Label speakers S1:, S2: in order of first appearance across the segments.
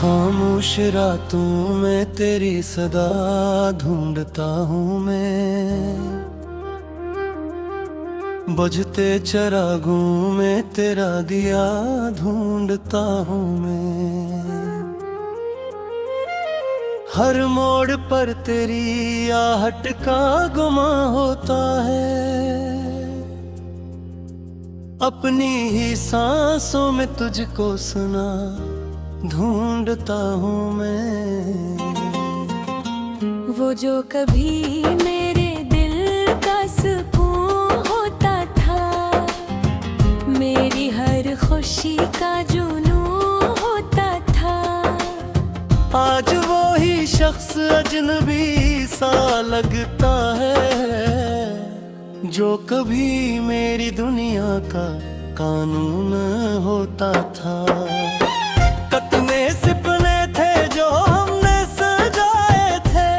S1: खामोश रातों में तेरी सदा ढूंढता हूँ मैं, बुझते चरागों में तेरा दिया ढूंढता हूँ मैं। हर मोड़ पर तेरी आहट का गुमा होता है, अपनी ही सांसों में तुझको सुना ढूंढता हूँ मैं।
S2: वो जो कभी मेरे दिल का सुकून होता था, मेरी हर खुशी का जुनून होता था,
S1: आज वो ही शख्स अजनबी सा लगता है, जो कभी मेरी दुनिया का कानून होता था। कितने सपने थे जो हमने सजाए थे,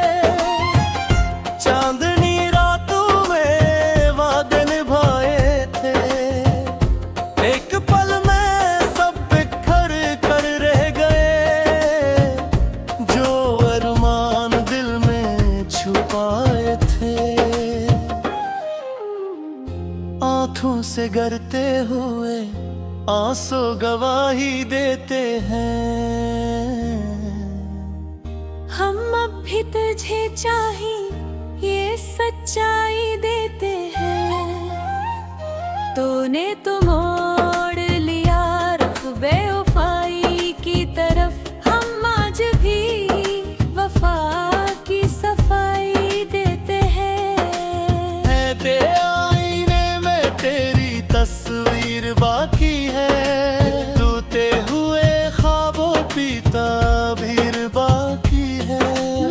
S1: चांदनी रातों में वादे निभाए थे, एक पल में सब बिखर कर रह गए, जो अरमान दिल में छुपाए थे। आँखों से गिरते हुए आंसू गवाही देते हैं,
S2: हम अब भी तुझे चाहिए ये सच्चाई देते हैं। तूने तो मोड़ लिया रुख बेवफाई की तरफ, हम आज भी वफा की सफाई देते हैं।
S1: है तेरे आईने में तेरी तस्वीर बाकी है, टूटे हुए ख्वाबों की ताबीर बाकी है।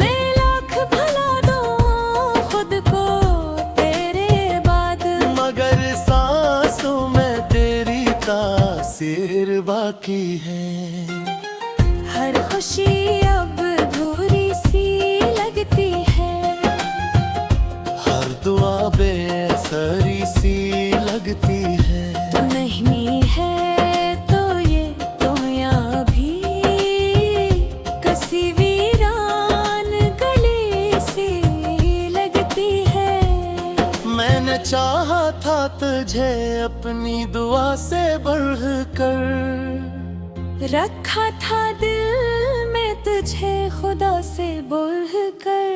S2: मैं लाख भुला दूं खुद को तेरे बाद,
S1: मगर सांसों में तेरी तासीर बाकी है।
S2: हर खुशी अब अधूरी सी लगती है,
S1: हर दुआ बेअसरी सी लगती है।
S2: तू नहीं है तो ये दुनिया भी कसी वीरान गली सी लगती है।
S1: मैंने चाहा था तुझे अपनी दुआ से बढ़कर,
S2: रखा था दिल में तुझे खुदा से बढ़कर,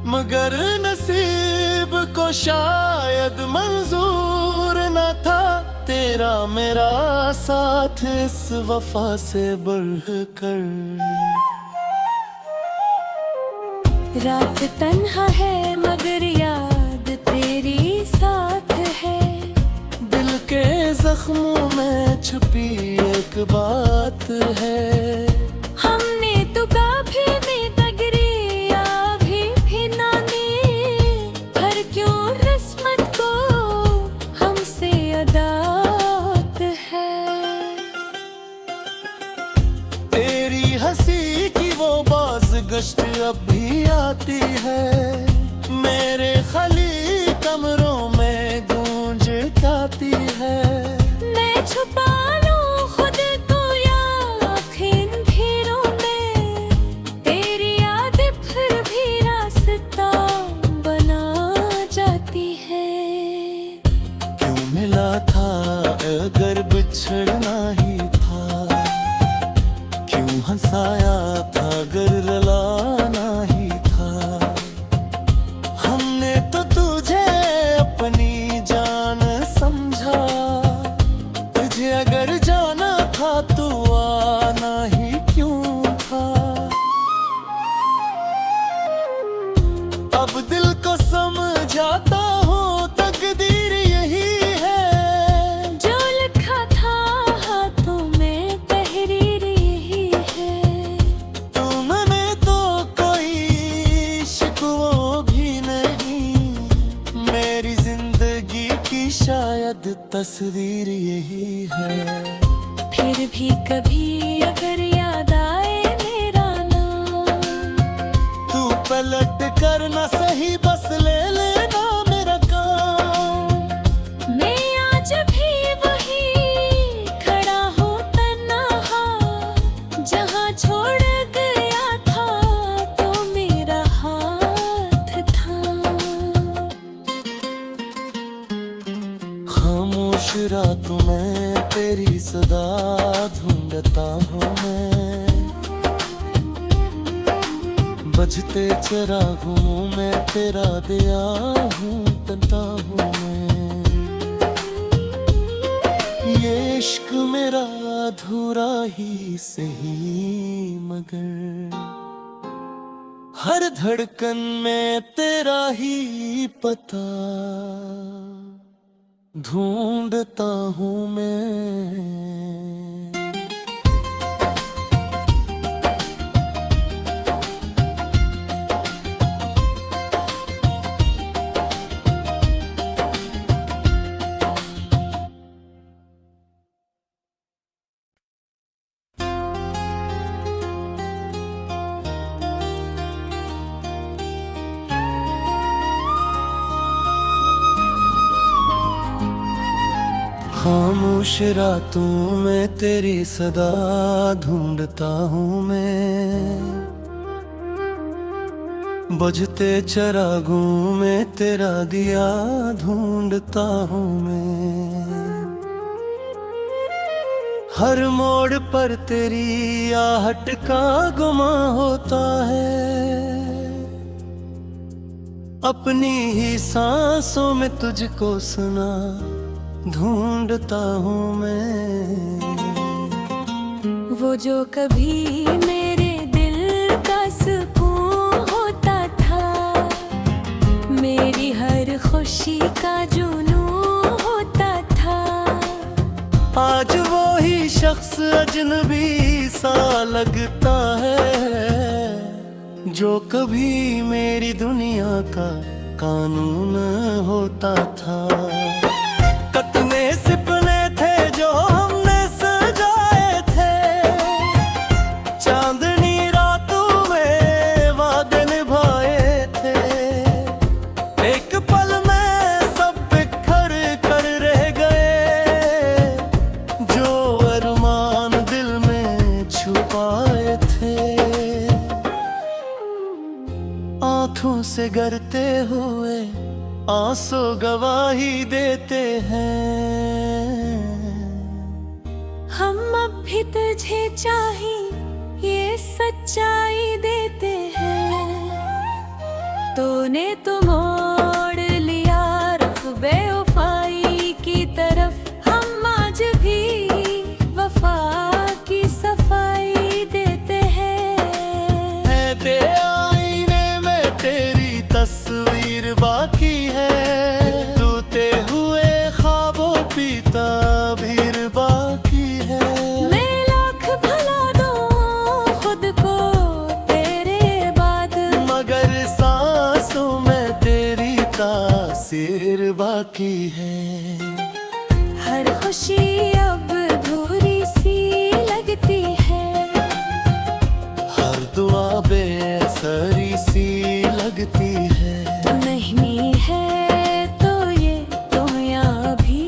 S1: मगर नसीब को शायद मंजूर न था तेरा मेरा साथ इस वफा से बढ़कर।
S2: रात तन्हा है मगर याद तेरी साथ है,
S1: दिल के जख्मों में छुपी एक बात है।
S2: हमने तो कभी भी तगरिया भी ना दी, पर क्यों किस्मत को हमसे अदात है।
S1: तेरी हंसी की वो बाज़गश्त अब भी आती है, मेरे खाली कमरों में गूंज गाती है।
S2: मैं छुपा लूं खुद को या आँखें भीरों में, तेरी याद फिर भी रास्ता बना जाती है।
S1: क्यों मिला था अगर बिछड़ना ही था, क्यों हंसाया था अगर रुलाना ही था। हमने तो तुझे अपनी जान समझा, तुझे अगर जाना था तो आना ही क्यों था। अब दिल को समझाता हूँ तकदीर यही है,
S2: जो लिखा था हाथों में तहरीर यही है।
S1: तुमने तो कोई शिकवा भी नहीं, मेरी जिंदगी की शायद तस्वीर यही है।
S2: फिर भी कभी अगर याद आए मेरा नाम,
S1: तू पलट कर ना सही बस ले लेना मेरा काम।
S2: मैं आज भी वही खड़ा हूँ तन्हा, जहाँ छोड़
S1: बजते चरागों में तेरा दिया हूँ, तनता हूँ मैं। ये इश्क मेरा अधूरा ही सही, मगर हर धड़कन में तेरा ही पता ढूंढता हूँ मैं। खामोश रातों में तेरी सदा ढूंढता हूँ मैं, बजते चरागों में तेरा दिया ढूंढता हूँ मैं। हर मोड़ पर तेरी आहट का गुमा होता है, अपनी ही सांसों में तुझको सुना ढूंढता हूँ मैं।
S2: वो जो कभी मेरे दिल का सुकून होता था, मेरी हर खुशी का जुनून होता था,
S1: आज वो ही शख्स अजनबी सा लगता है, जो कभी मेरी दुनिया का कानून होता था। कितने सपने थे जो हमने सजाए थे, चांदनी रातों में वादे निभाए थे, एक पल में सब बिखर कर रह गए, जो अरमान दिल में छुपाए थे। आंखों से गिरते हुए आंसू गवाही देते हैं,
S2: हम अब भी तुझे चाहिए ये सच्चाई देते हैं। तूने तो मोड़ लिया रुख बेवफाई की तरफ, हम आज भी वफा की सफाई देते हैं।
S1: है तेरे आईने में तेरी तस्वीर बाकी है, टूटे हुए ख्वाबों की ताबीर बाकी है।
S2: मैं लाख भुला दूं खुद को तेरे बाद,
S1: मगर सांसों में तेरी तासीर बाकी है।
S2: हर खुशी अब अधूरी सी लगती है,
S1: हर दुआ बेअसरी सी लगती है।
S2: तू नहीं है तो ये दुनिया भी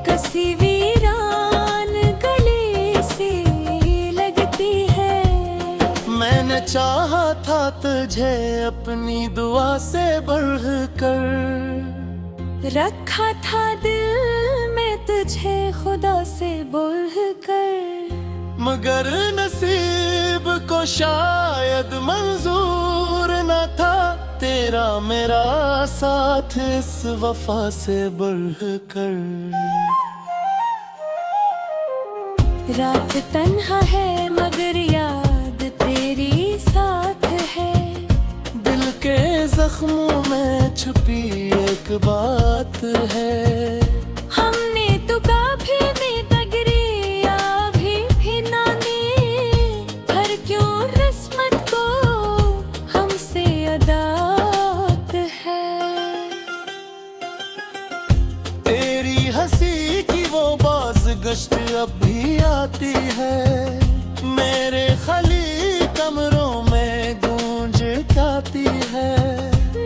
S2: कसी वीरान गली सी लगती है।
S1: मैंने चाहा था तुझे अपनी दुआ से बढ़कर,
S2: रखा था दिल में तुझे खुदा से बढ़कर,
S1: मगर नसीब को शायद मंजूर न था तेरा मेरा साथ इस वफा से बढ़कर।
S2: रात तन्हा है मगर याद तेरी साथ है,
S1: दिल के जख्मों में छुपी एक बात है।
S2: हमने तो काफी बेतगरिया भी नानी, पर क्यों किस्मत को हमसे अदात है।
S1: तेरी हंसी की वो बाज़गश्त अब भी आती है, मेरे खाली कमरों में गूंज गाती है।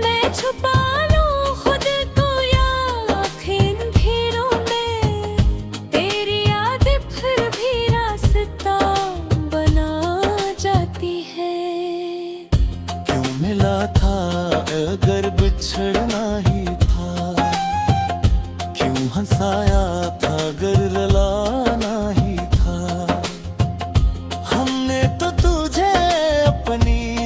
S2: मैं छुपा लूं खुद को या आँखें भीड़ों में, तेरी यादें फिर भी रास्ता बना जाती है।
S1: क्यों मिला था अगर बिछड़ना ही था, क्यों हंसाया था अगर रुलाना ही था। हमने तो तुझे अपनी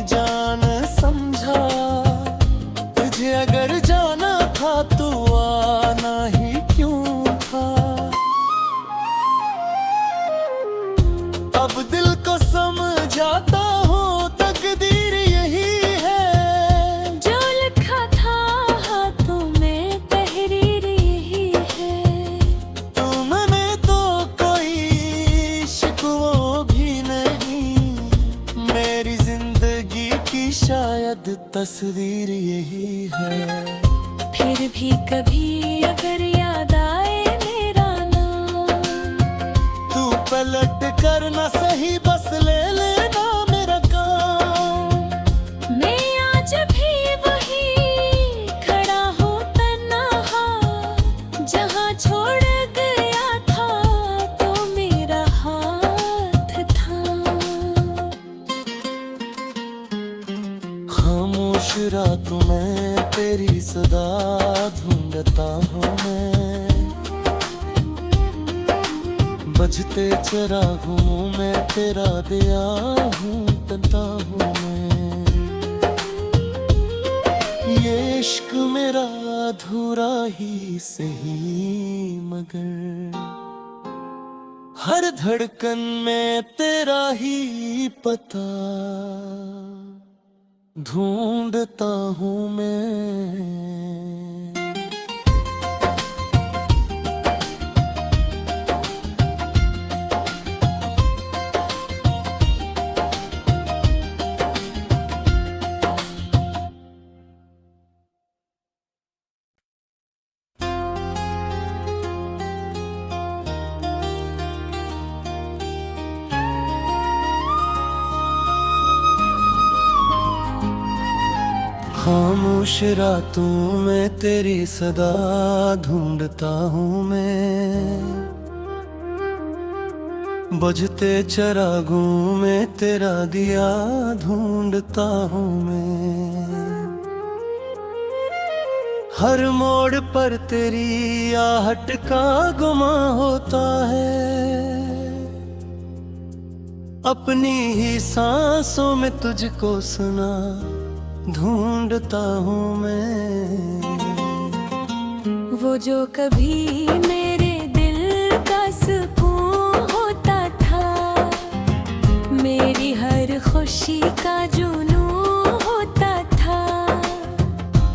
S1: शायद तस्वीर यही है।
S2: फिर भी कभी अगर याद आए मेरा नाम,
S1: तू पलट कर ना सही बस ले लेना मेरा काम।
S2: मैं आज भी वही खड़ा हूँ तन्हा, जहाँ छोड़ गया था तो मेरा हाथ थाम।
S1: खामोश रातों में तेरी सदा ढूंढता हूँ मैं, बजते चरागों में तेरा दिया ढूंढता हूँ मैं। ये इश्क मेरा अधूरा ही सही मगर हर धड़कन में तेरा ही पता ढूंढता हूँ मैं। खामोश रातों में तेरी सदा ढूंढता हूँ मैं, बजते चरागों में तेरा दिया ढूंढता हूँ मैं। हर मोड़ पर तेरी आहट का गुमा होता है, अपनी ही सांसों में तुझको सुना ढूंढता हूँ मैं।
S2: वो जो कभी मेरे दिल का सुकून होता था, मेरी हर खुशी का जुनून होता था,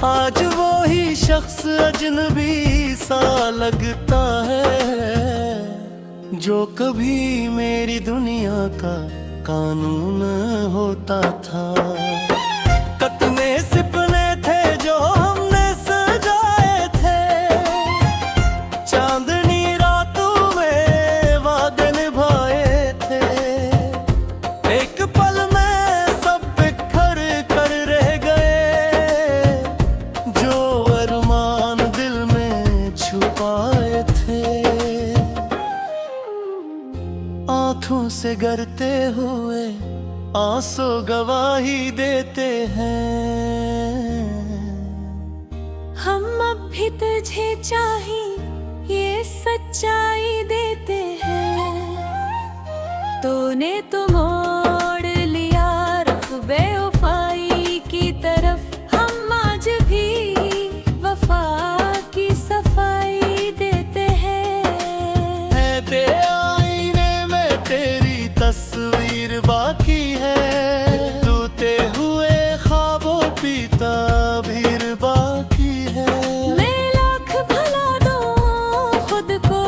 S1: आज वो ही शख्स अजनबी सा लगता है, जो कभी मेरी दुनिया का कानून होता था। कितने सपने थे जो हमने सजाए थे, चांदनी रातों में वादे निभाए थे, एक पल में सब बिखर कर रह गए, जो अरमान दिल में छुपाए थे। आँखों से गिरते हुए आंसू गवाही देते हैं,
S2: हम अब भी तुझे चाहिए ये सच्चाई देते हैं। तूने तो मोड़ लिया रुख बेवफाई की तरफ, हम आज भी वफा की सफाई देते हैं।
S1: है तेरे आईने में तेरी तस्वीर बाकी है, टूटे हुए ख्वाबों की ताबीर बाकी है।
S2: मैं लाख भुला दूं खुद को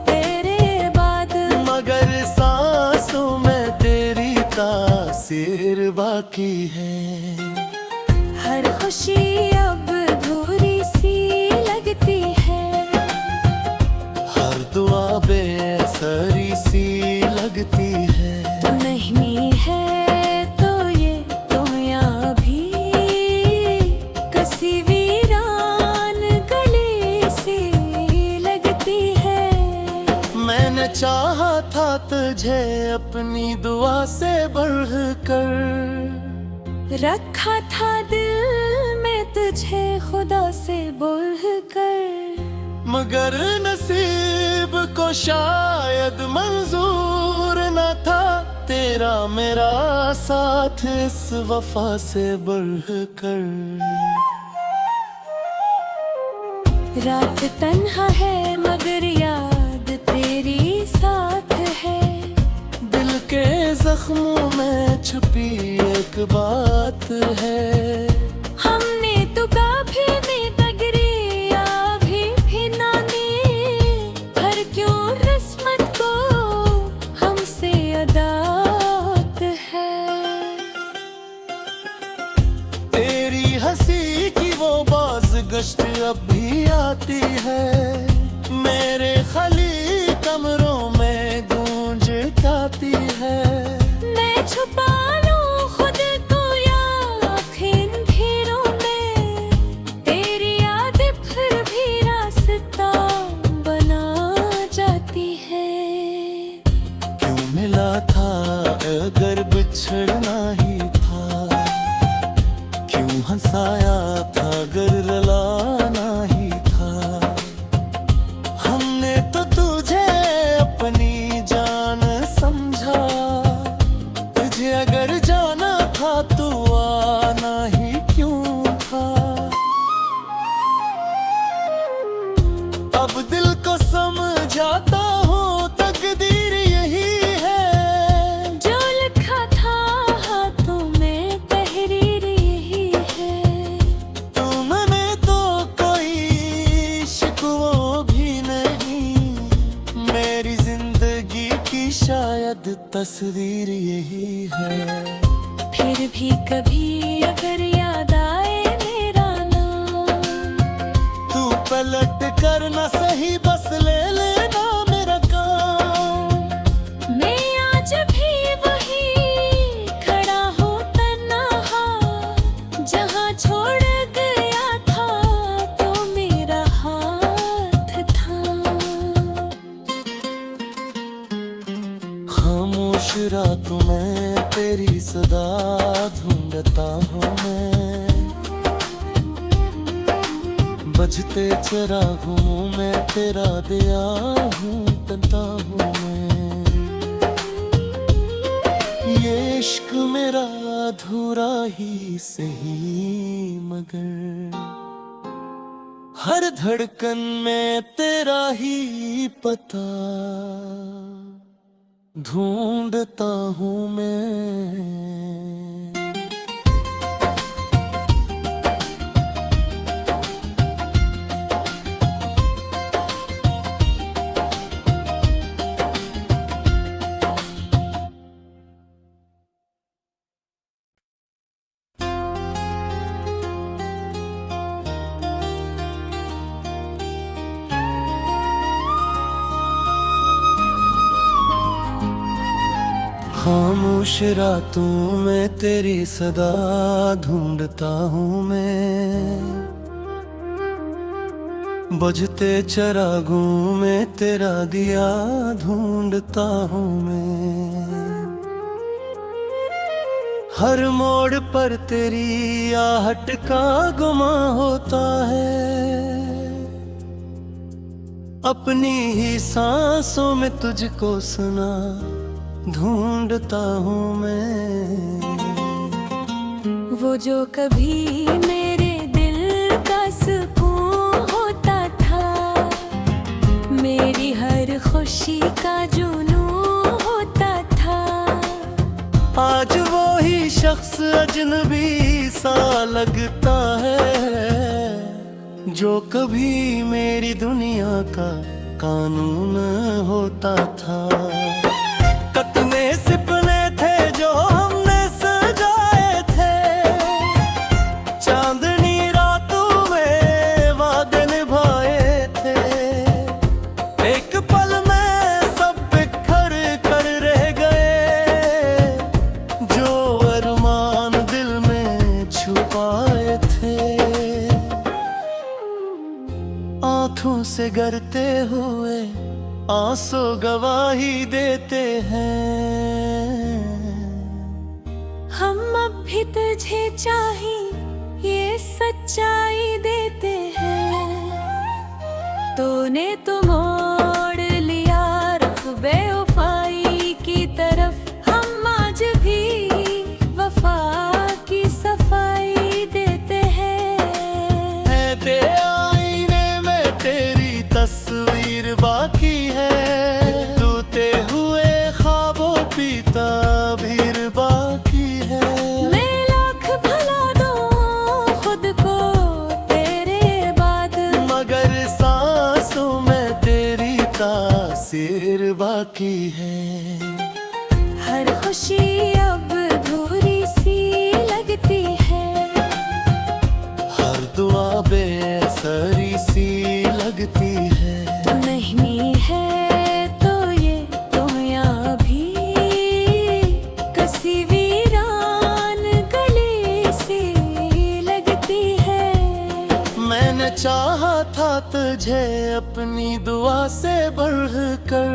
S2: तेरे बाद,
S1: मगर सांसों में तेरी तासीर बाकी है।
S2: हर खुशी अब अधूरी सी लगती है,
S1: हर दुआ बेअसरी सी लगती है।
S2: तू नहीं है तो ये दुनिया भी कसी वीरान गली सी लगती है।
S1: मैंने चाहा था तुझे अपनी दुआ से बढ़कर,
S2: रखा था दिल में तुझे खुदा से बढ़कर,
S1: मगर नसीब को शायद मंजूर न था तेरा मेरा साथ इस वफा से बढ़कर।
S2: रात तन्हा है मगर याद तेरी साथ है,
S1: दिल के जख्मों में छुपी एक बात है।
S2: हमने तो काफी में तगरिया भी नानी, पर क्यों किस्मत को हमसे अदात है।
S1: कष्ट अब भी आती है, मेरे खाली कमरों में गूंज गाती है।
S2: मैं छुपा लूं खुद को या आँखें अंधेरों में, तेरी यादें फिर भी रास्ता बना जाती है।
S1: क्यों मिला था अगर बिछड़ना ही था, क्यों हंसाया था अगर रुलाना ही था। हमने तो तुझे अपनी जान समझा, तुझे अगर जाना था तो आना ही क्यों था। अब दिल को समझाता हूँ तकदीर यही है,
S2: जो लिखा था हाथों में तहरीर यही है।
S1: तुमने तो कोई शिकवा भी नहीं, मेरी जिंदगी की शायद तस्वीर यही है।
S2: फिर भी कभी अगर याद आए मेरा नाम,
S1: तू पलट कर ना सही बस ले लेना मेरा काम।
S2: मैं आज भी वही खड़ा हूँ तन्हा, जहाँ छोड़ गया था तो मेरा हाथ था।
S1: खामोश रातों में तेरी सदा ढूंढता हूँ मैं, बजते चिरागों में तेरा दिया हूँ तनता हूँ मैं। ये इश्क मेरा अधूरा ही सही मगर हर धड़कन में तेरा ही पता ढूंढता हूँ मैं। खामोश रातों में तेरी सदा ढूंढता हूँ मैं, बुझते चिरागों में तेरा दिया ढूंढता हूँ मैं। हर मोड़ पर तेरी आहट का गुमा होता है, अपनी ही सांसों में तुझको सुना ढूंढता हूँ मैं।
S2: वो जो कभी मेरे दिल का सुकून होता था, मेरी हर खुशी का जुनून होता था।
S1: आज वो ही शख्स अजनबी सा लगता है, जो कभी मेरी दुनिया का कानून होता था। कितने सपने थे जो हमने सजाए थे, चांदनी रातों में वादे निभाए थे। एक पल में सब बिखर कर रह गए, जो अरमान दिल में छुपाए थे। आंखों से गिरते हुए आंसू गवाही देते हैं।
S2: हम अब भी तुझे चाही ये सच्चाई देते हैं। तूने तो मोड़ लिया रुख बेवफाई की तरफ, हम आज भी वफा की सफाई देते हैं।
S1: है तेरे आईने में तेरी तस्वीर बाकी है, टूटे हुए ख्वाबों की ताबीर बाकी है।
S2: मैं लाख भुला दूं खुद को तेरे बाद,
S1: मगर सांसों में तेरी तासीर बाकी है।
S2: हर खुशी अब अधूरी सी लगती है,
S1: हर दुआ बेअसर चाहा था तुझे अपनी दुआ से बढ़कर,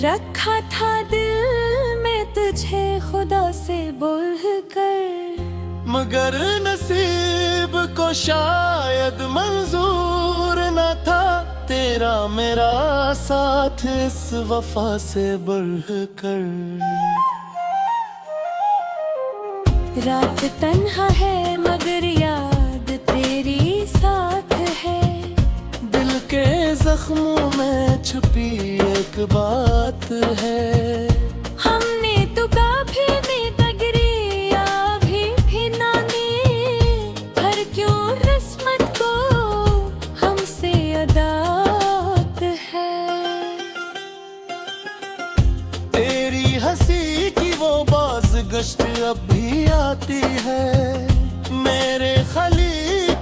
S2: रखा था दिल में तुझे खुदा से बढ़कर,
S1: मगर नसीब को शायद मंजूर न था तेरा मेरा साथ इस वफा से बढ़कर।
S2: रात तन्हा है मगर याद तेरी साथ है,
S1: दिल के जख्मों में छुपी एक बात है।
S2: हमने तो कभी भी तगरिया भी ना दी, पर क्यों किस्मत को हमसे अदात है।
S1: तेरी हंसी की वो बाज़गश्त अब भी आती है, मेरे खाली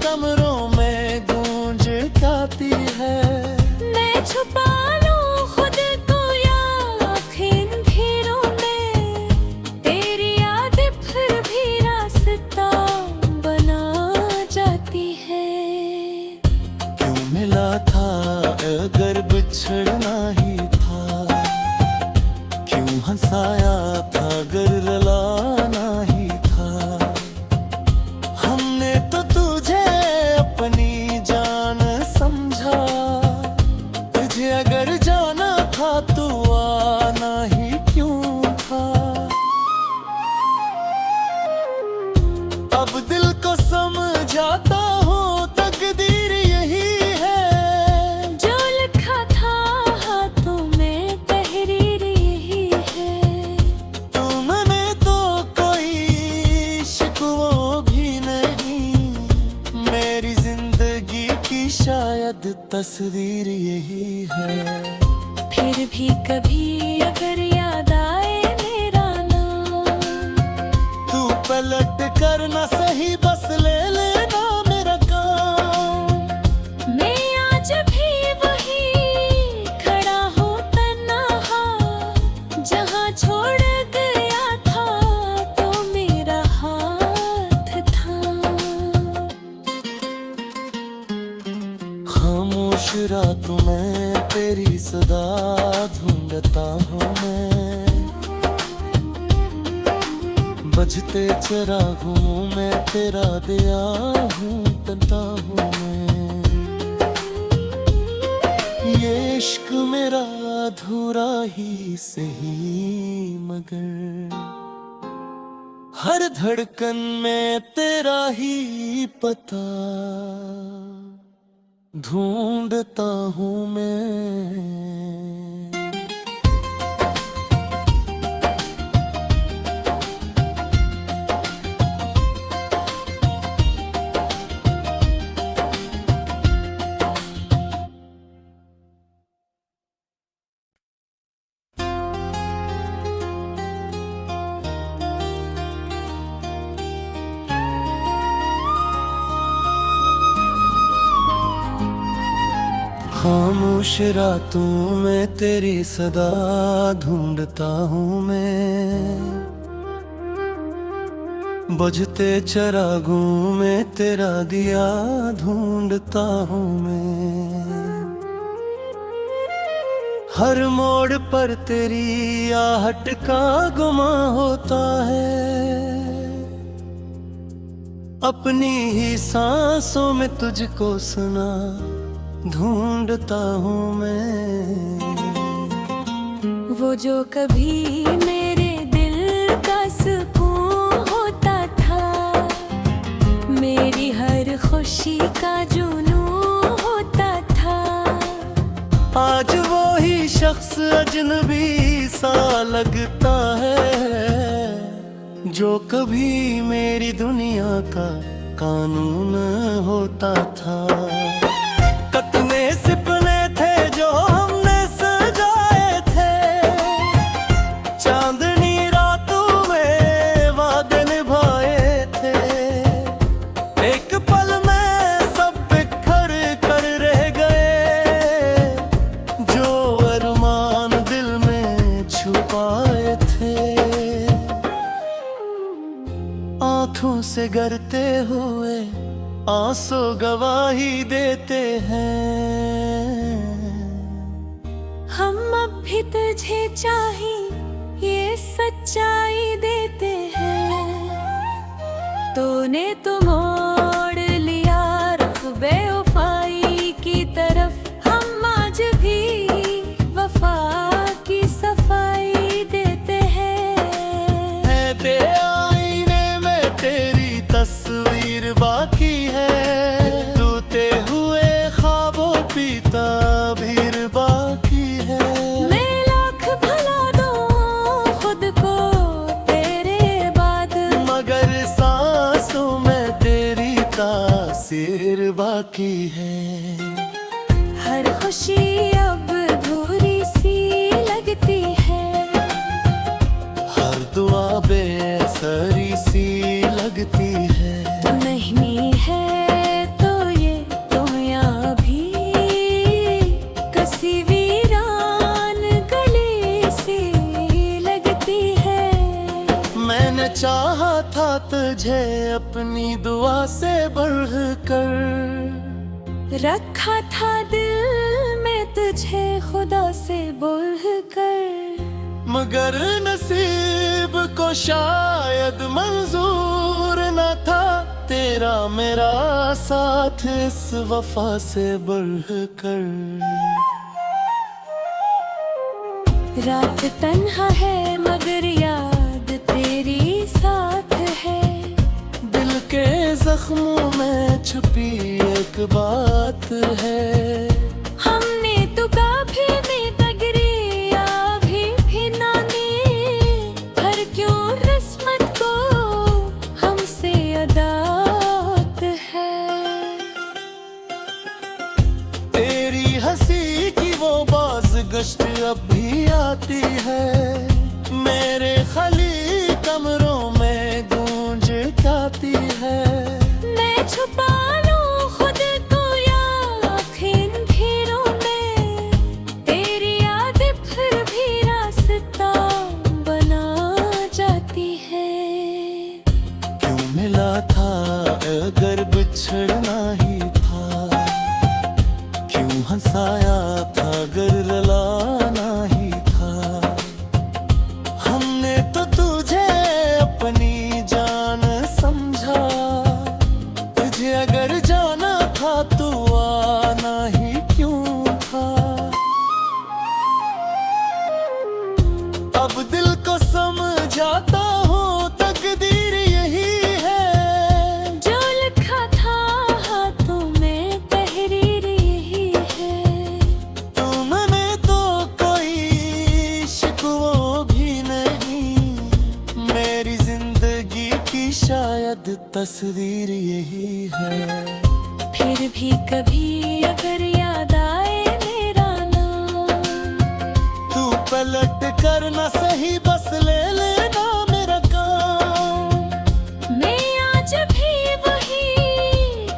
S1: कमरों में गूंज गाती है।
S2: मैं छुपा लूं खुद को या आँखें अंधेरों में, तेरी याद फिर भी रास्ता बना जाती है।
S1: क्यों मिला था अगर बिछड़ना ही था, क्यों हंसाया था अगर रुलाना ही था। हमने तो तुझे अपनी जान समझा, तुझे अगर जाना था तो आना ही क्यों था। अब दिल को समझाता हूँ तकदीर यही है,
S2: जो लिखा था हाथों में तहरीर यही है।
S1: तुमने तो कोई शिकवा भी नहीं, मेरी जिंदगी की शायद तस्वीर यही है।
S2: फिर भी कभी अगर याद आए मेरा नाम,
S1: तू पलट कर ना सही बस ले लेना मेरा काम।
S2: मैं आज भी वही खड़ा हूँ तन्हा, जहाँ छोड़ गया था तो मेरा हाथ था।
S1: खामोश रातों में तेरी सदा ढूंढता हूँ मैं, बजते चिरागों में तेरा दिया हूँ तनता हूँ मैं। ये इश्क मेरा अधूरा ही सही मगर हर धड़कन में तेरा ही पता ढूंढता हूँ मैं। खामोश रातों में तेरी सदा ढूंढता हूँ मैं, बजते चिरागों में तेरा दिया ढूंढता हूँ मैं। हर मोड़ पर तेरी आहट का गुमा होता है, अपनी ही सांसों में तुझको सुना ढूंढता हूँ मैं।
S2: वो जो कभी मेरे दिल का सुकून होता था, मेरी हर खुशी का जुनून होता था,
S1: आज वो ही शख्स अजनबी सा लगता है, जो कभी मेरी दुनिया का कानून होता था। कितने सपने थे जो हमने सजाए थे, चांदनी रातों में वादे निभाए थे, एक पल में सब बिखर कर रह गए, जो अरमान दिल में छुपाए थे। आँखों से गिरते हुए आंसू गवाही देते हैं।
S2: हम अब भी तुझे चाही ये सच्चाई देते हैं। तूने तो मोड़ लिया रुख बेवफाई की तरफ, हम आज भी वफा की सफाई देते हैं।
S1: है तेरे आईने में तेरी तस्वीर बाकी है, टूटे हुए ख्वाबों की ताबीर बाकी है।
S2: मैं लाख भुला दूं खुद को तेरे बाद,
S1: मगर सांसों में तेरी तासीर बाकी है।
S2: हर खुशी अब अधूरी सी लगती है,
S1: हर दुआ बेअसरी सी लगती है।
S2: तू नहीं है तो ये दुनिया भी कसी वीरान गली सी लगती है।
S1: मैंने चाहा था तुझे अपनी दुआ से बढ़कर,
S2: रखा था दिल में तुझे खुदा से बढ़कर,
S1: मगर नसीब को शायद मंजूर न था तेरा मेरा साथ इस वफा से बढ़कर।
S2: रात तन्हा है मगर याद तेरी साथ है,
S1: दिल के जख्मों में छुपी एक बात है।
S2: हमने तो कभी भी तगरिया भी नानी, पर क्यों रिस्मत को हमसे अदात है।
S1: तेरी हंसी की वो बाज़गश्त अब भी आती है, मेरे खाली कमरों में गूंज गाती है।
S2: मैं छुपा लूं खुद को या इन भीड़ों में, तेरी याद फिर भी रास्ता बना जाती है।
S1: क्यों मिला था अगर बिछड़ना ही था, क्यों हंसाया था अगर रुलाना ही था। हमने तो तुझे अपनी जान समझा, तुझे अगर जाना था तो आना ही क्यों था। अब दिल को समझाता हूँ तकदीर यही है,
S2: जो लिखा था हाथों में तहरीर यही है।
S1: तुमने तो कोई शिकवा भी नहीं, मेरी जिंदगी की शायद तस्वीर यही है।
S2: फिर भी कभी अगर याद आए मेरा नाम,
S1: तू पलट कर ना सही बस ले लेना मेरा काम।
S2: मैं आज भी वही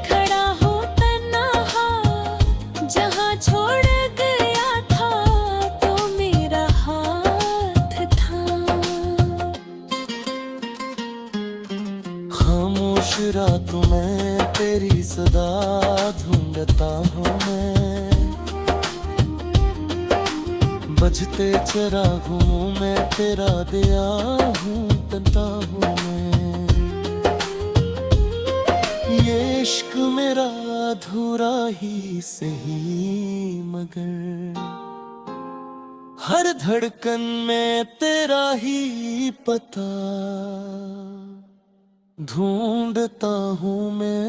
S2: खड़ा हूँ तन्हा, जहाँ छोड़ गया था तो मेरा हाथ था।
S1: खामोश रातों में तेरी सदा ढूंढता हूँ मैं, बजते चरागों में तेरा दिया हूँ तनता हूँ मैं। ये इश्क मेरा अधूरा ही सही मगर हर धड़कन में तेरा ही पता ढूंढता हूँ मैं।